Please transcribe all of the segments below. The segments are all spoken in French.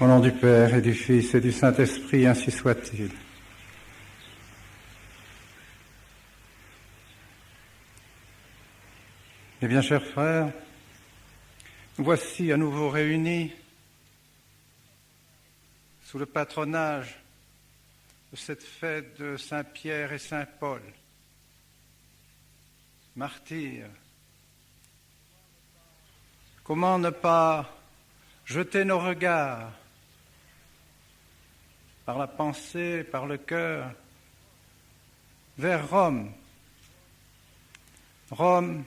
Au nom du Père et du Fils et du Saint-Esprit, ainsi soit-il. Eh bien, chers frères, nous voici à nouveau réunis sous le patronage de cette fête de Saint-Pierre et Saint-Paul, martyrs. Comment ne pas jeter nos regards par la pensée, par le cœur, vers Rome. Rome,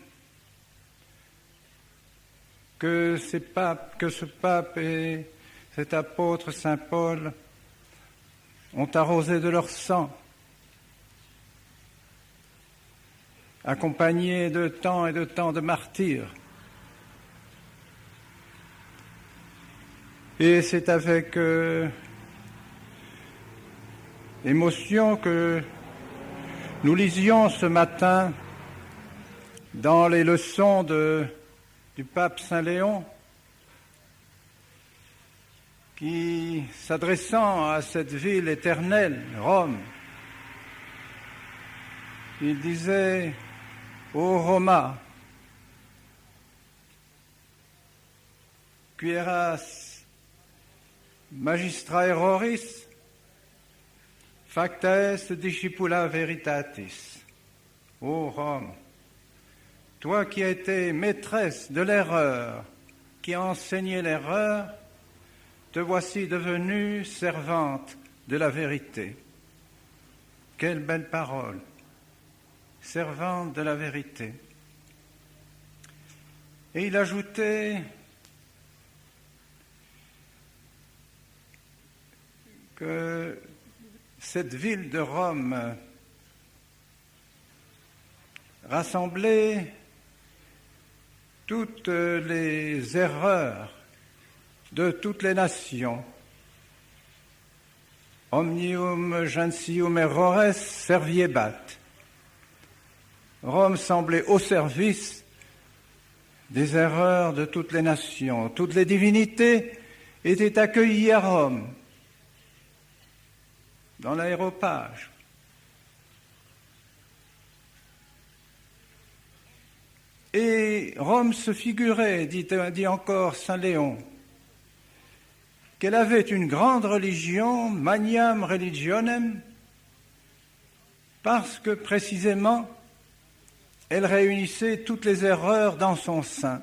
que ce pape et cet apôtre Saint Paul ont arrosé de leur sang, accompagnés de tant et de tant de martyrs. Et c'est avec émotion que nous lisions ce matin dans les leçons du pape Saint Léon, qui, s'adressant à cette ville éternelle, Rome, il disait « Ô Roma, qui eras magistra erroris, facta est discipula veritatis ». Ô Rome, toi qui as été maîtresse de l'erreur, qui as enseigné l'erreur, te voici devenue servante de la vérité. Quelle belle parole, servante de la vérité. Et il ajoutait que cette ville de Rome rassemblait toutes les erreurs de toutes les nations. Omnium gentium errores serviebat. Rome semblait au service des erreurs de toutes les nations. Toutes les divinités étaient accueillies à Rome, dans l'aéropage. Et Rome se figurait, dit encore Saint Léon, qu'elle avait une grande religion, magnam religionem, parce que précisément, elle réunissait toutes les erreurs dans son sein,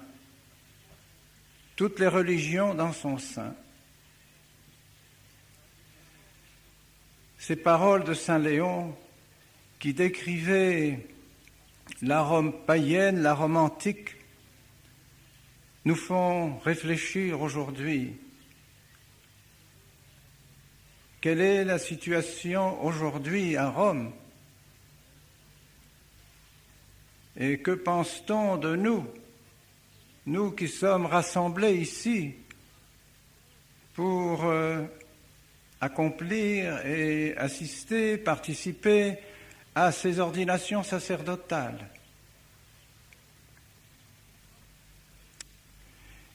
toutes les religions dans son sein. Ces paroles de Saint Léon, qui décrivaient la Rome païenne, la Rome antique, nous font réfléchir aujourd'hui. Quelle est la situation aujourd'hui à Rome? Et que pense-t-on de nous, nous qui sommes rassemblés ici pour accomplir et assister, participer à ces ordinations sacerdotales?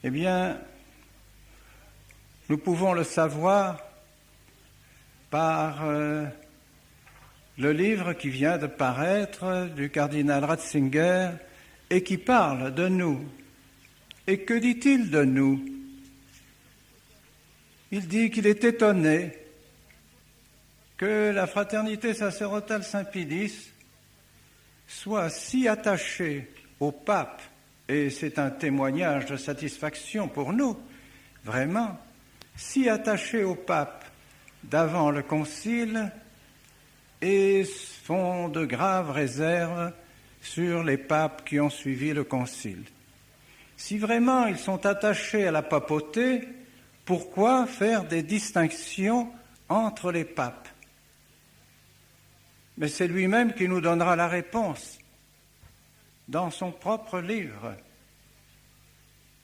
Eh bien, nous pouvons le savoir par le livre qui vient de paraître du cardinal Ratzinger et qui parle de nous. Et que dit-il de nous? Il dit qu'il est étonné que la fraternité sacerdotale Saint-Pédis soit si attachée au pape, et c'est un témoignage de satisfaction pour nous, vraiment, si attachée au pape d'avant le concile, et font de graves réserves sur les papes qui ont suivi le concile. Si vraiment ils sont attachés à la papauté, pourquoi faire des distinctions entre les papes? Mais c'est lui-même qui nous donnera la réponse dans son propre livre.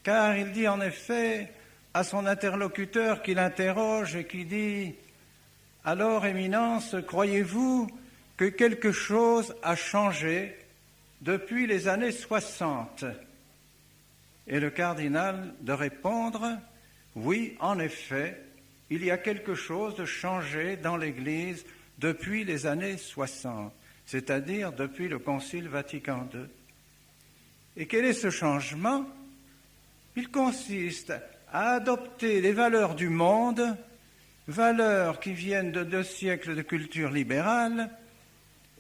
Car il dit en effet à son interlocuteur qui l'interroge et qui dit « Alors, Éminence, croyez-vous que quelque chose a changé depuis les années 60 ?» Et le cardinal de répondre « Oui, en effet, il y a quelque chose de changé dans l'Église depuis les années 60, c'est-à-dire depuis le Concile Vatican II. Et quel est ce changement? Il consiste à adopter les valeurs du monde, valeurs qui viennent de 2 siècles de culture libérale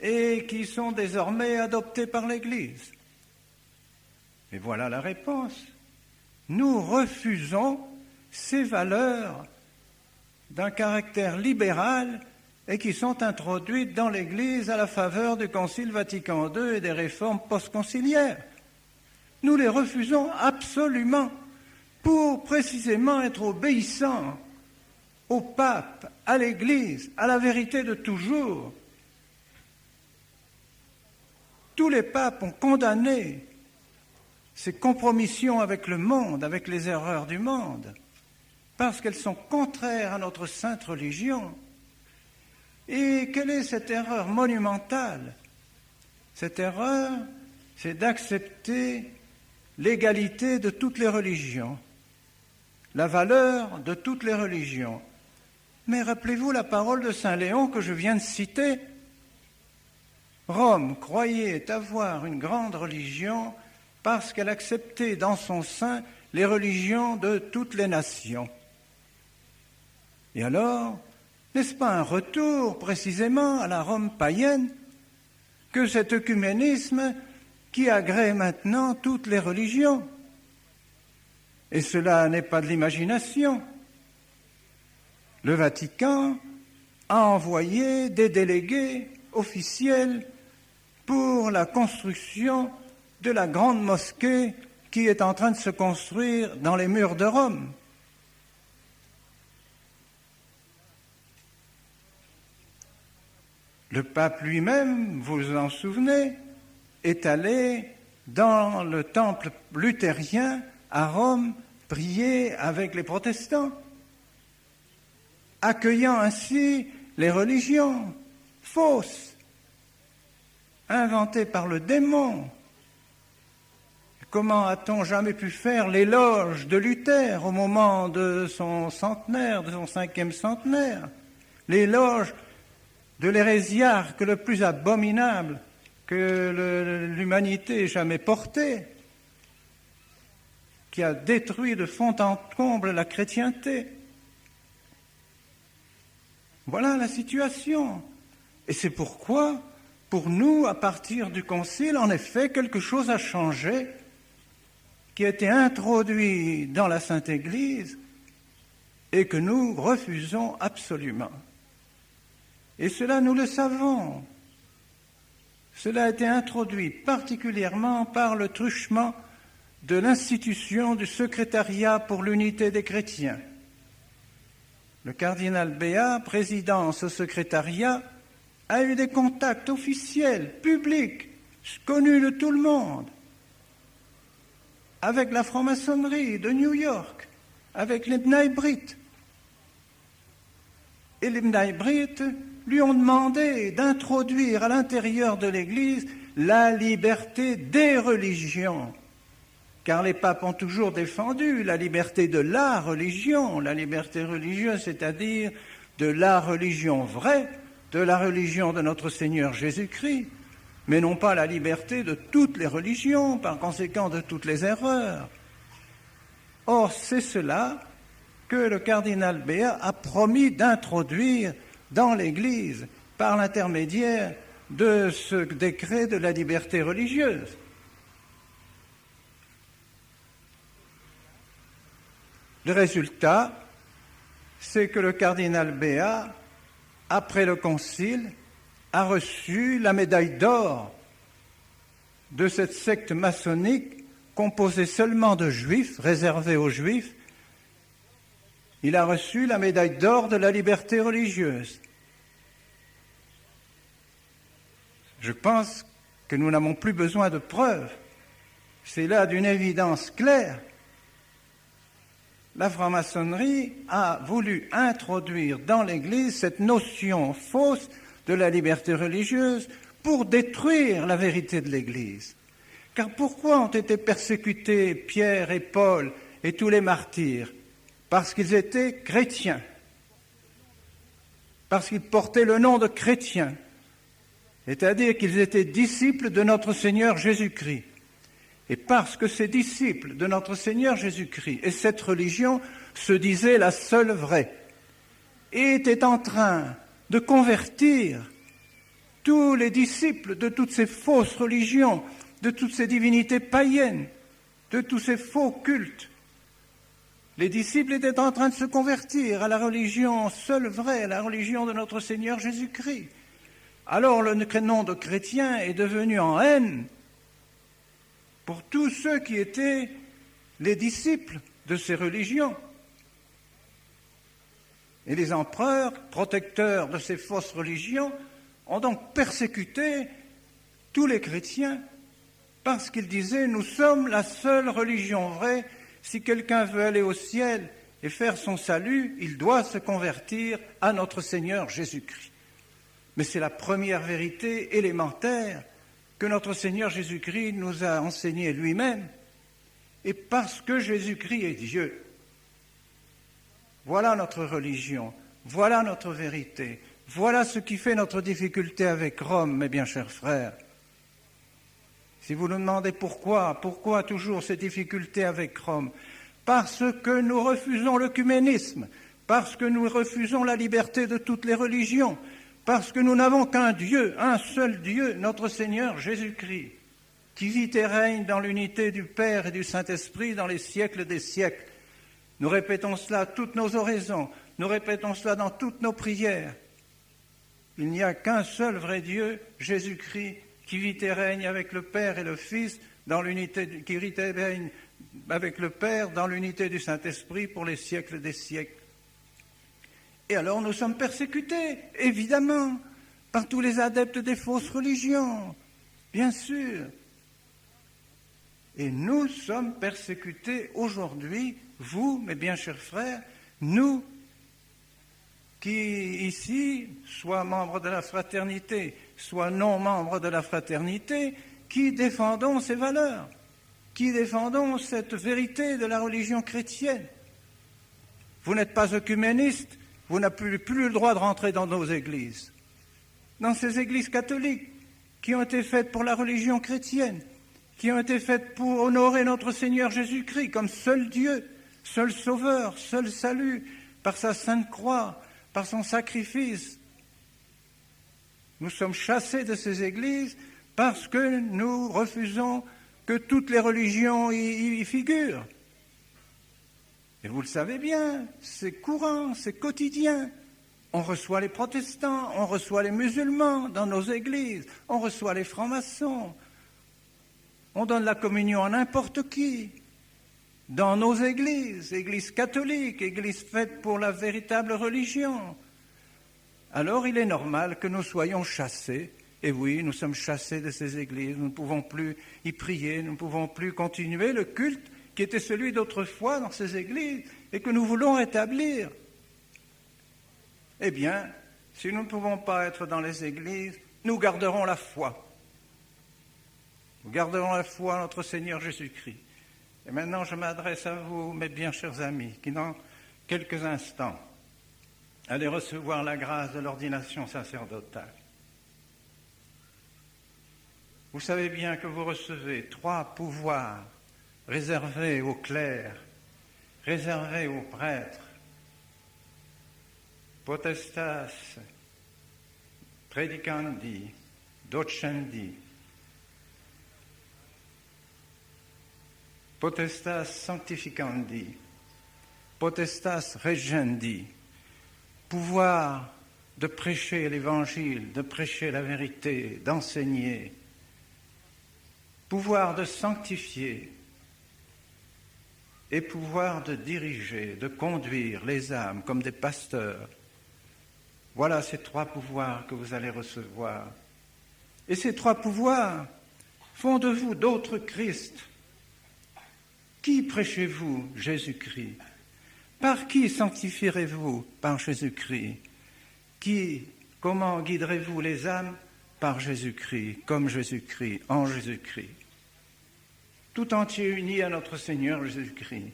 et qui sont désormais adoptées par l'Église. Et voilà la réponse. Nous refusons ces valeurs d'un caractère libéral et qui sont introduites dans l'Église à la faveur du Concile Vatican II et des réformes post-conciliaires. Nous les refusons absolument pour précisément être obéissants au pape, à l'Église, à la vérité de toujours. Tous les papes ont condamné ces compromissions avec le monde, avec les erreurs du monde, parce qu'elles sont contraires à notre sainte religion. Et quelle est cette erreur monumentale? Cette erreur, c'est d'accepter l'égalité de toutes les religions, la valeur de toutes les religions. Mais rappelez-vous la parole de Saint Léon que je viens de citer. Rome croyait avoir une grande religion parce qu'elle acceptait dans son sein les religions de toutes les nations. Et alors, n'est-ce pas un retour précisément à la Rome païenne que cet œcuménisme qui agrée maintenant toutes les religions? Et cela n'est pas de l'imagination. Le Vatican a envoyé des délégués officiels pour la construction de la grande mosquée qui est en train de se construire dans les murs de Rome. Le pape lui-même, vous vous en souvenez, est allé dans le temple luthérien à Rome prier avec les protestants, accueillant ainsi les religions fausses, inventées par le démon. Comment a-t-on jamais pu faire l'éloge de Luther au moment de son centenaire, de son 5e centenaire? L'éloge de l'hérésiarque le plus abominable que l'humanité ait jamais porté, qui a détruit de fond en comble la chrétienté. Voilà la situation. Et c'est pourquoi, pour nous, à partir du Concile, en effet, quelque chose a changé, qui a été introduit dans la Sainte Église et que nous refusons absolument. Et cela, nous le savons. Cela a été introduit particulièrement par le truchement de l'institution du secrétariat pour l'unité des chrétiens. Le cardinal Béat, président de ce secrétariat, a eu des contacts officiels, publics, connus de tout le monde, avec la franc-maçonnerie de New York, avec les B'nai B'rith. Et les B'nai B'rith lui ont demandé d'introduire à l'intérieur de l'Église la liberté des religions, car les papes ont toujours défendu la liberté de la religion, la liberté religieuse, c'est-à-dire de la religion vraie, de la religion de notre Seigneur Jésus-Christ, mais non pas la liberté de toutes les religions, par conséquent de toutes les erreurs. Or, c'est cela que le cardinal Béat a promis d'introduire dans l'Église par l'intermédiaire de ce décret de la liberté religieuse. Le résultat, c'est que le cardinal Béat, après le concile, a reçu la médaille d'or de cette secte maçonnique composée seulement de juifs, réservée aux juifs. Il a reçu la médaille d'or de la liberté religieuse. Je pense que nous n'avons plus besoin de preuves. C'est là d'une évidence claire. La franc-maçonnerie a voulu introduire dans l'Église cette notion fausse de la liberté religieuse pour détruire la vérité de l'Église. Car pourquoi ont été persécutés Pierre et Paul et tous les martyrs? Parce qu'ils étaient chrétiens. parce qu'ils portaient le nom de chrétiens, c'est-à-dire qu'ils étaient disciples de notre Seigneur Jésus-Christ. Et parce que ces disciples de notre Seigneur Jésus-Christ et cette religion se disaient la seule vraie, et étaient en train de convertir tous les disciples de toutes ces fausses religions, de toutes ces divinités païennes, de tous ces faux cultes. Les disciples étaient en train de se convertir à la religion seule vraie, à la religion de notre Seigneur Jésus-Christ. Alors le nom de chrétien est devenu en haine pour tous ceux qui étaient les disciples de ces religions. Et les empereurs, protecteurs de ces fausses religions, ont donc persécuté tous les chrétiens parce qu'ils disaient « Nous sommes la seule religion vraie. Si quelqu'un veut aller au ciel et faire son salut, il doit se convertir à notre Seigneur Jésus-Christ. » Mais c'est la première vérité élémentaire que notre Seigneur Jésus-Christ nous a enseignée lui-même. Et parce que Jésus-Christ est Dieu, voilà notre religion, voilà notre vérité, voilà ce qui fait notre difficulté avec Rome, mes bien chers frères. Si vous nous demandez pourquoi toujours ces difficultés avec Rome? Parce que nous refusons l'œcuménisme, parce que nous refusons la liberté de toutes les religions, parce que nous n'avons qu'un Dieu, un seul Dieu, notre Seigneur Jésus-Christ, qui vit et règne dans l'unité du Père et du Saint-Esprit dans les siècles des siècles. Nous répétons cela à toutes nos oraisons, nous répétons cela dans toutes nos prières. Il n'y a qu'un seul vrai Dieu, Jésus-Christ, qui vit et règne avec le Père et le Fils, qui vit et règne avec le Père dans l'unité du Saint-Esprit pour les siècles des siècles. Et alors nous sommes persécutés, évidemment, par tous les adeptes des fausses religions, bien sûr. Et nous sommes persécutés aujourd'hui, vous, mes bien chers frères, nous qui ici, soit membres de la fraternité, soit non membres de la fraternité, qui défendons ces valeurs, qui défendons cette vérité de la religion chrétienne. Vous n'êtes pas œcuméniste, vous n'avez plus le droit de rentrer dans nos églises, dans ces églises catholiques qui ont été faites pour la religion chrétienne, qui ont été faites pour honorer notre Seigneur Jésus-Christ comme seul Dieu, seul Sauveur, seul salut, par sa sainte croix, par son sacrifice. Nous sommes chassés de ces églises parce que nous refusons que toutes les religions y figurent. Et vous le savez bien, c'est courant, c'est quotidien. On reçoit les protestants, on reçoit les musulmans dans nos églises, on reçoit les francs-maçons. On donne la communion à n'importe qui. Dans nos églises, églises catholiques, églises faites pour la véritable religion. Alors il est normal que nous soyons chassés. Et oui, nous sommes chassés de ces églises, nous ne pouvons plus y prier, nous ne pouvons plus continuer le culte qui était celui d'autrefois dans ces églises et que nous voulons rétablir. Eh bien, si nous ne pouvons pas être dans les églises, nous garderons la foi. Nous garderons la foi à notre Seigneur Jésus-Christ. Et maintenant, je m'adresse à vous, mes bien chers amis, qui dans quelques instants allez recevoir la grâce de l'ordination sacerdotale. Vous savez bien que vous recevez 3 pouvoirs réservés aux clercs, réservés aux prêtres. Potestas predicandi, docendi, potestas sanctificandi, potestas regendi, pouvoir de prêcher l'Évangile, de prêcher la vérité, d'enseigner, pouvoir de sanctifier et pouvoir de diriger, de conduire les âmes comme des pasteurs. Voilà ces 3 pouvoirs que vous allez recevoir. Et ces 3 pouvoirs font de vous d'autres Christ. Qui prêchez-vous? Jésus-Christ. Par qui sanctifierez-vous? Par Jésus-Christ. Comment guiderez-vous les âmes? Par Jésus-Christ, comme Jésus-Christ, en Jésus-Christ. Tout entier uni à notre Seigneur Jésus-Christ.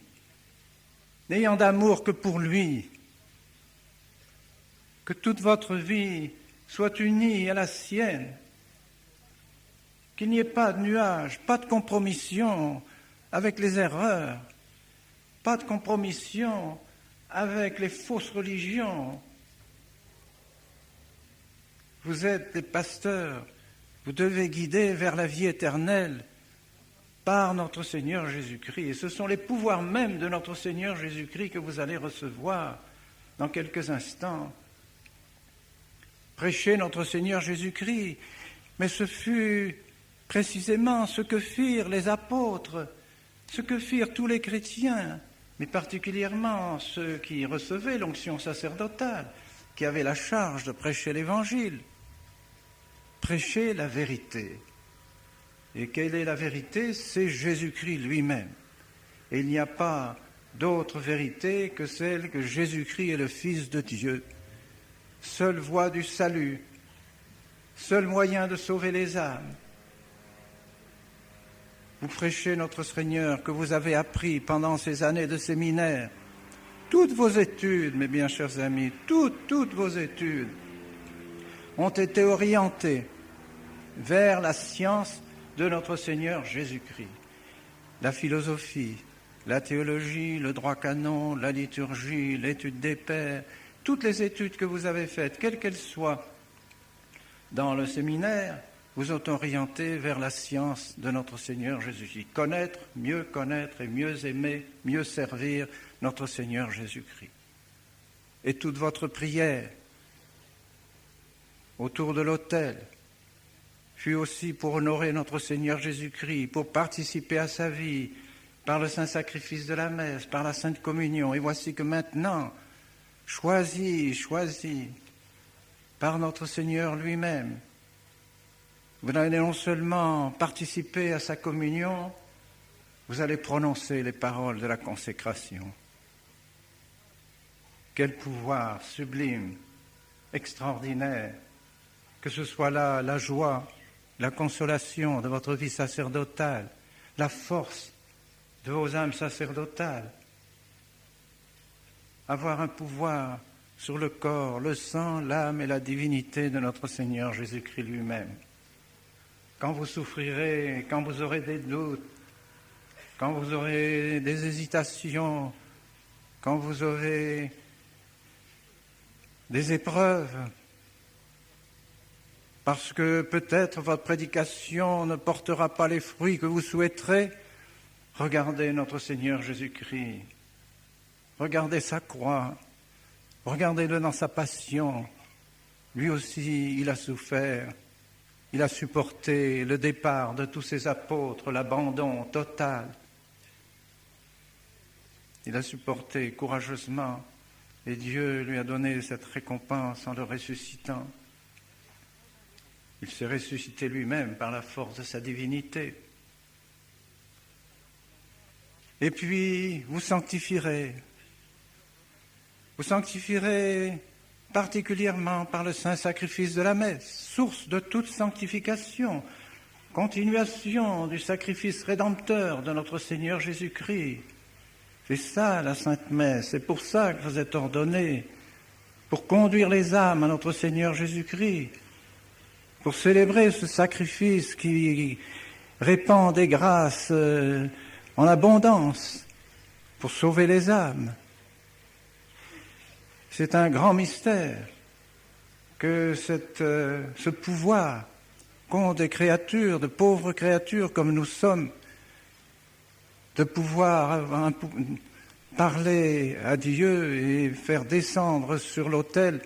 N'ayant d'amour que pour lui. que toute votre vie soit unie à la sienne, qu'il n'y ait pas de nuage, pas de compromission avec les erreurs, pas de compromission avec les fausses religions. Vous êtes des pasteurs, vous devez guider vers la vie éternelle par notre Seigneur Jésus-Christ. Et ce sont les pouvoirs mêmes de notre Seigneur Jésus-Christ que vous allez recevoir dans quelques instants. Prêchez notre Seigneur Jésus-Christ, mais ce fut précisément ce que firent les apôtres, ce que firent tous les chrétiens, mais particulièrement ceux qui recevaient l'onction sacerdotale, qui avaient la charge de prêcher l'Évangile, prêcher la vérité. Et quelle est la vérité? C'est Jésus-Christ lui-même. Et il n'y a pas d'autre vérité que celle que Jésus-Christ est le Fils de Dieu, seule voie du salut, seul moyen de sauver les âmes. Vous prêchez notre Seigneur que vous avez appris pendant ces années de séminaire. Toutes vos études, mes bien chers amis, toutes vos études ont été orientées vers la science de notre Seigneur Jésus-Christ. La philosophie, la théologie, le droit canon, la liturgie, l'étude des pères, toutes les études que vous avez faites, quelles qu'elles soient, dans le séminaire, vous ont orienté vers la science de notre Seigneur Jésus-Christ. Connaître et mieux aimer, mieux servir notre Seigneur Jésus-Christ. Et toute votre prière autour de l'autel fut aussi pour honorer notre Seigneur Jésus-Christ, pour participer à sa vie par le saint sacrifice de la messe, par la sainte communion. Et voici que maintenant, choisi par notre Seigneur lui-même, vous allez non seulement participer à sa communion, vous allez prononcer les paroles de la consécration. Quel pouvoir sublime, extraordinaire, que ce soit là la joie, la consolation de votre vie sacerdotale, la force de vos âmes sacerdotales. Avoir un pouvoir sur le corps, le sang, l'âme et la divinité de notre Seigneur Jésus-Christ lui-même. Quand vous souffrirez, quand vous aurez des doutes, quand vous aurez des hésitations, quand vous aurez des épreuves, parce que peut-être votre prédication ne portera pas les fruits que vous souhaiterez, regardez notre Seigneur Jésus-Christ, regardez sa croix, regardez-le dans sa passion. Lui aussi, il a souffert, il a supporté le départ de tous ses apôtres, l'abandon total. Il a supporté courageusement et Dieu lui a donné cette récompense en le ressuscitant. Il s'est ressuscité lui-même par la force de sa divinité. Et puis, vous sanctifierez particulièrement par le saint sacrifice de la messe, source de toute sanctification, continuation du sacrifice rédempteur de notre Seigneur Jésus-Christ. C'est ça la Sainte Messe, c'est pour ça que vous êtes ordonnés, pour conduire les âmes à notre Seigneur Jésus-Christ, pour célébrer ce sacrifice qui répand des grâces en abondance, pour sauver les âmes. C'est un grand mystère que ce pouvoir qu'ont des créatures, de pauvres créatures comme nous sommes, de pouvoir parler à Dieu et faire descendre sur l'autel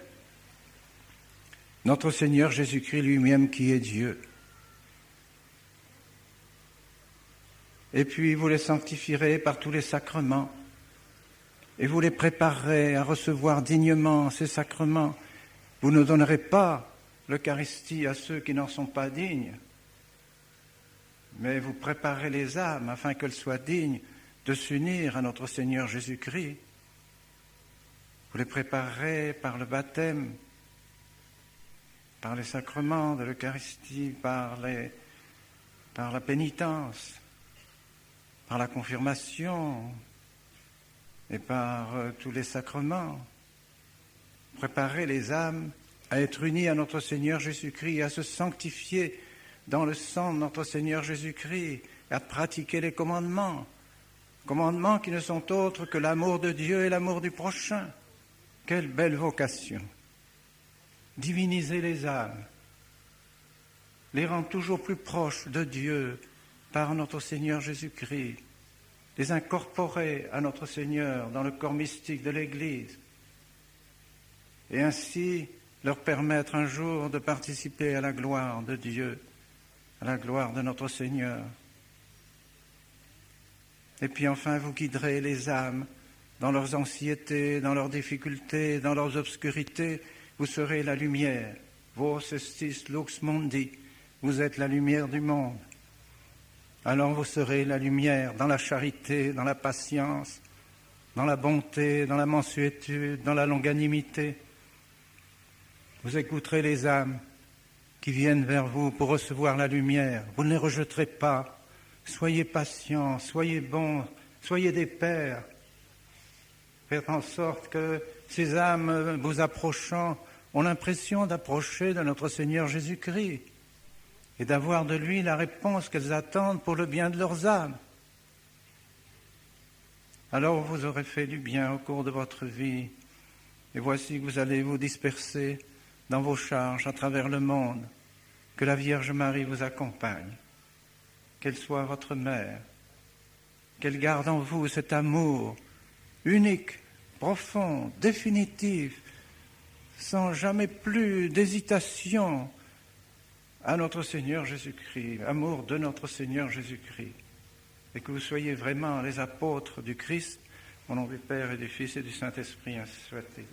notre Seigneur Jésus-Christ lui-même qui est Dieu. Et puis vous les sanctifierez par tous les sacrements et vous les préparerez à recevoir dignement ces sacrements. Vous ne donnerez pas l'Eucharistie à ceux qui n'en sont pas dignes, mais vous préparez les âmes afin qu'elles soient dignes de s'unir à notre Seigneur Jésus-Christ. Vous les préparerez par le baptême, par les sacrements de l'Eucharistie, par la pénitence, par la confirmation et par tous les sacrements. préparer les âmes à être unies à notre Seigneur Jésus-Christ, à se sanctifier dans le sang de notre Seigneur Jésus-Christ, à pratiquer les commandements qui ne sont autres que l'amour de Dieu et l'amour du prochain. Quelle belle vocation! Diviniser les âmes, les rendre toujours plus proches de Dieu par notre Seigneur Jésus-Christ, les incorporer à notre Seigneur dans le corps mystique de l'Église, et ainsi leur permettre un jour de participer à la gloire de Dieu, à la gloire de notre Seigneur. Et puis enfin, vous guiderez les âmes dans leurs anxiétés, dans leurs difficultés, dans leurs obscurités. Vous serez la lumière. Vos estis lux mundi. Vous êtes la lumière du monde. Alors vous serez la lumière dans la charité, dans la patience, dans la bonté, dans la mansuétude, dans la longanimité. Vous écouterez les âmes qui viennent vers vous pour recevoir la lumière. Vous ne les rejetterez pas. Soyez patients, soyez bons, soyez des pères. Faites en sorte que ces âmes vous approchant ont l'impression d'approcher de notre Seigneur Jésus-Christ et d'avoir de lui la réponse qu'elles attendent pour le bien de leurs âmes. Alors vous aurez fait du bien au cours de votre vie, et voici que vous allez vous disperser dans vos charges à travers le monde. Que la Vierge Marie vous accompagne, qu'elle soit votre mère, qu'elle garde en vous cet amour unique, profond, définitif, sans jamais plus d'hésitation à notre Seigneur Jésus-Christ, amour de notre Seigneur Jésus-Christ, et que vous soyez vraiment les apôtres du Christ, au nom du Père et du Fils et du Saint-Esprit, ainsi soit-il.